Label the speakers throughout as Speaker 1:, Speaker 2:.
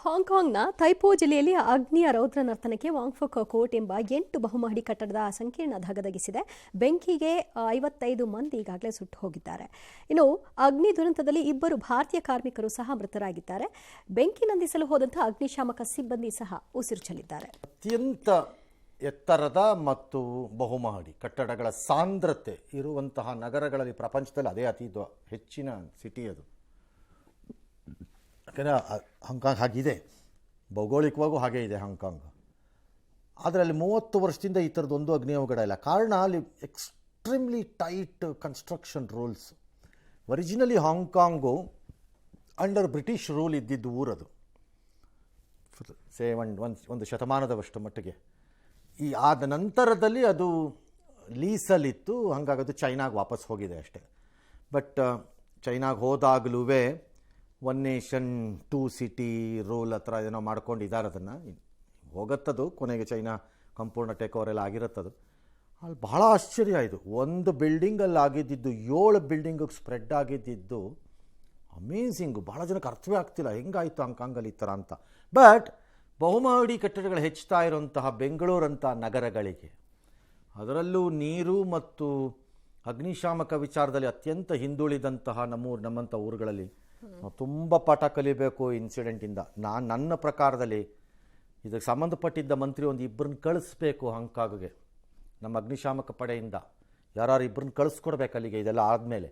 Speaker 1: ಹಾಂಗ್ಕಾಂಗ್ನ ಥೈಪೋ ಜಿಲ್ಲೆಯಲ್ಲಿ ಅಗ್ನಿಯ ರೌದ್ರ ನರ್ತನಕ್ಕೆ ವಾಂಗ್ಫಕ್ ಕೋರ್ಟ್ ಎಂಬ 8 ಬಹುಮಹಡಿ ಕಟ್ಟಡದ ಸಂಕೀರ್ಣ ಧಗಧಗಿಸಿದೆ. ಬೆಂಕಿಗೆ 55 ಮಂದಿ ಈಗಾಗಲೇ ಸುಟ್ಟು ಹೋಗಿದ್ದಾರೆ. ಇನ್ನು ಅಗ್ನಿ ದುರಂತದಲ್ಲಿ 2 ಭಾರತೀಯ ಕಾರ್ಮಿಕರು ಸಹ ಮೃತರಾಗಿದ್ದಾರೆ. ಬೆಂಕಿ ನಂದಿಸಲು ಹೋದಂತಹ ಅಗ್ನಿಶಾಮಕ ಸಿಬ್ಬಂದಿ ಸಹ ಉಸಿರು ಚೆಲ್ಲಿದ್ದಾರೆ.
Speaker 2: ಅತ್ಯಂತ ಎತ್ತರದ ಮತ್ತು ಬಹುಮಹಡಿ ಕಟ್ಟಡಗಳ ಸಾಂದ್ರತೆ ಇರುವಂತಹ ನಗರಗಳಲ್ಲಿ ಪ್ರಪಂಚದಲ್ಲಿ ಅದೇ ಅತಿ ಹೆಚ್ಚಿನ ಸಿಟಿ ಅದು. ಯಾಕೆಂದರೆ ಹಾಂಗ್ಕಾಂಗ್ ಹಾಗಿದೆ, ಭೌಗೋಳಿಕವಾಗೂ ಹಾಗೇ ಇದೆ ಹಾಂಗ್ಕಾಂಗ್. ಆದರೆ ಅಲ್ಲಿ 30 ವರ್ಷದಿಂದ ಈ ಥರದ್ದೊಂದು ಅಗ್ನಿ ಅವಘಡ ಇಲ್ಲ. ಕಾರಣ ಅಲ್ಲಿ extremely tight construction rules. Originally Hong Kong under British rule ಇದ್ದಿದ್ದು ಊರದು, ಒಂದು ಶತಮಾನದವಷ್ಟು ಮಟ್ಟಿಗೆ. ಆದ ನಂತರದಲ್ಲಿ ಅದು ಲೀಸಲ್ಲಿತ್ತು, ಹಾಗಾಗಿ ಅದು ಚೈನಾಗೆ ವಾಪಸ್ ಹೋಗಿದೆ ಅಷ್ಟೇ. ಬಟ್ ಚೈನಾಗೆ ಹೋದಾಗಲೂ ಒನ್ ನೇಷನ್ 2 ಸಿಟಿ ರೂಲ್ ಹತ್ರ ಏನೋ ಮಾಡ್ಕೊಂಡಿದ್ದಾರೆ. ಅದನ್ನು ಹೋಗುತ್ತದು, ಕೊನೆಗೆ ಚೈನಾ ಸಂಪೂರ್ಣ ಟೇಕ್ ಓವರ್ ಎಲ್ಲ ಆಗಿರುತ್ತದು. ಅಲ್ಲಿ ಬಹಳ ಆಶ್ಚರ್ಯ ಇದು. ಒಂದು ಬಿಲ್ಡಿಂಗಲ್ಲಿ ಆಗಿದ್ದಿದ್ದು 7 ಬಿಲ್ಡಿಂಗಿಗೆ ಸ್ಪ್ರೆಡ್ ಆಗಿದ್ದಿದ್ದು ಅಮೇಝಿಂಗು. ಭಾಳ ಜನಕ್ಕೆ ಅರ್ಥವೇ ಆಗ್ತಿಲ್ಲ ಹೆಂಗಾಯಿತು ಹಾಂಗ್ಕಾಂಗಲ್ಲಿ ಈ ಥರ ಅಂತ. ಬಟ್ ಬಹುಮಹಡಿ ಕಟ್ಟಡಗಳು ಹೆಚ್ಚುತ್ತಾ ಇರುವಂತಹ ಬೆಂಗಳೂರಂಥ ನಗರಗಳಿಗೆ, ಅದರಲ್ಲೂ ನೀರು ಮತ್ತು ಅಗ್ನಿಶಾಮಕ ವಿಚಾರದಲ್ಲಿ ಅತ್ಯಂತ ಹಿಂದುಳಿದಂತಹ ನಮ್ಮಂಥ ಊರುಗಳಲ್ಲಿ ನಾವು ತುಂಬ ಪಾಠ ಕಲಿಬೇಕು ಇನ್ಸಿಡೆಂಟಿಂದ. ನನ್ನ ಪ್ರಕಾರದಲ್ಲಿ ಇದಕ್ಕೆ ಸಂಬಂಧಪಟ್ಟಿದ್ದ ಮಂತ್ರಿ ಒಂದು 2 ಕಳಿಸ್ಬೇಕು ಹಾಂಗ್ಕಾಂಗ್ಗೆ, ನಮ್ಮ ಅಗ್ನಿಶಾಮಕ ಪಡೆಯಿಂದ ಯಾರು 2 ಕಳಿಸ್ಕೊಡ್ಬೇಕು ಅಲ್ಲಿಗೆ. ಇದೆಲ್ಲ ಆದಮೇಲೆ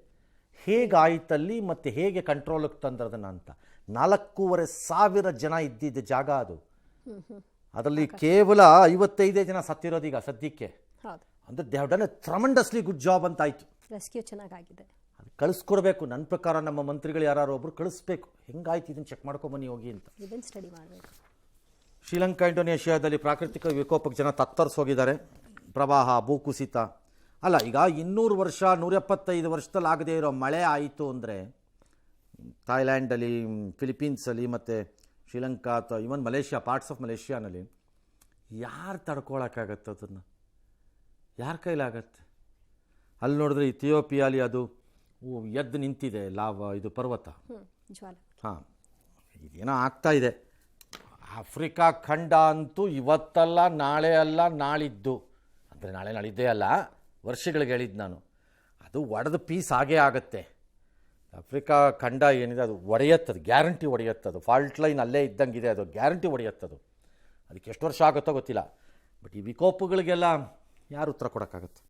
Speaker 2: ಹೇಗಾಯ್ತಲ್ಲಿ ಮತ್ತು ಹೇಗೆ ಕಂಟ್ರೋಲಿಗೆ ತಂದ್ರದನ್ನು ಅಂತ. 4,500 ಜನ ಇದ್ದಿದ್ದ ಜಾಗ ಅದು. ಅದರಲ್ಲಿ ಕೇವಲ 55 ಜನ ಸತ್ತಿರೋದೀಗ ಸದ್ಯಕ್ಕೆ. ಅಂದರೆ they have done a tremendously good job ಅಂತ ಆಯಿತು.
Speaker 1: ರೆಸ್ಕ್ಯೂ ಚೆನ್ನಾಗಿದೆ.
Speaker 2: ಅದು ಕಳಿಸ್ಕೊಡ್ಬೇಕು. ನನ್ನ ಪ್ರಕಾರ ನಮ್ಮ ಮಂತ್ರಿಗಳು ಯಾರು ಒಬ್ಬರು ಕಳಿಸ್ಬೇಕು, ಹೆಂಗಾಯ್ತು ಇದನ್ನು ಚೆಕ್ ಮಾಡ್ಕೊಂಬನ್ನಿ ಹೋಗಿ ಅಂತ.
Speaker 1: ಸ್ಟಡಿ ಮಾಡಬೇಕು.
Speaker 2: ಶ್ರೀಲಂಕಾ ಇಂಡೋನೇಷ್ಯಾದಲ್ಲಿ ಪ್ರಾಕೃತಿಕ ವಿಕೋಪಕ್ಕೆ ಜನ ತತ್ತರಿಸೋಗಿದ್ದಾರೆ. ಪ್ರವಾಹ, ಭೂಕುಸಿತ ಅಲ್ಲ, ಈಗ 200 ವರ್ಷ 175 ವರ್ಷದಲ್ಲಿ ಆಗದೇ ಇರೋ ಮಳೆ ಆಯಿತು ಅಂದರೆ ಥಾಯ್ಲ್ಯಾಂಡಲ್ಲಿ, ಫಿಲಿಪೀನ್ಸಲ್ಲಿ ಮತ್ತು ಶ್ರೀಲಂಕಾ ಅಥವಾ ಇವನ್ ಮಲೇಷ್ಯಾ, ಪಾರ್ಟ್ಸ್ ಆಫ್ ಮಲೇಷ್ಯಾನಲ್ಲಿ ಯಾರು ತಡ್ಕೊಳಕ್ಕಾಗತ್ತೆ? ಅದನ್ನು ಯಾರ ಕೈಲಾಗತ್ತೆ? ಅಲ್ಲಿ ನೋಡಿದ್ರೆ ಇಥಿಯೋಪಿಯಾಲಿ ಅದು ಎದ್ದು ನಿಂತಿದೆ ಇದು ಪರ್ವತ. ಹಾಂ, ಇದೇನೋ ಆಗ್ತಾ ಇದೆ. ಆಫ್ರಿಕಾ ಖಂಡ ಅಂತೂ ಇವತ್ತಲ್ಲ, ನಾಳೆ ಅಲ್ಲ, ನಾಳಿದ್ದು ಅಂದರೆ ನಾಳೆ ನಾಳಿದ್ದೇ ಅಲ್ಲ, ವರ್ಷಗಳಿಗೆ ಹೇಳಿದ್ದು ನಾನು, ಅದು ಒಡೆದು ಪೀಸ್ ಆಗೇ ಆಗುತ್ತೆ. ಆಫ್ರಿಕಾ ಖಂಡ ಏನಿದೆ ಅದು ಒಡೆಯತ್ತದು, ಗ್ಯಾರಂಟಿ ಒಡೆಯತ್ತದು. ಫಾಲ್ಟ್ ಲೈನ್ ಅಲ್ಲೇ ಇದ್ದಂಗಿದೆ, ಅದು ಗ್ಯಾರಂಟಿ ಒಡೆಯತ್ತದು. ಅದಕ್ಕೆ ಎಷ್ಟು ವರ್ಷ ಆಗುತ್ತೋ ಗೊತ್ತಿಲ್ಲ. ಬಟ್ ಈ ವಿಕೋಪಗಳಿಗೆಲ್ಲ ಯಾರು ಉತ್ತರ ಕೊಡೋಕ್ಕಾಗತ್ತೆ?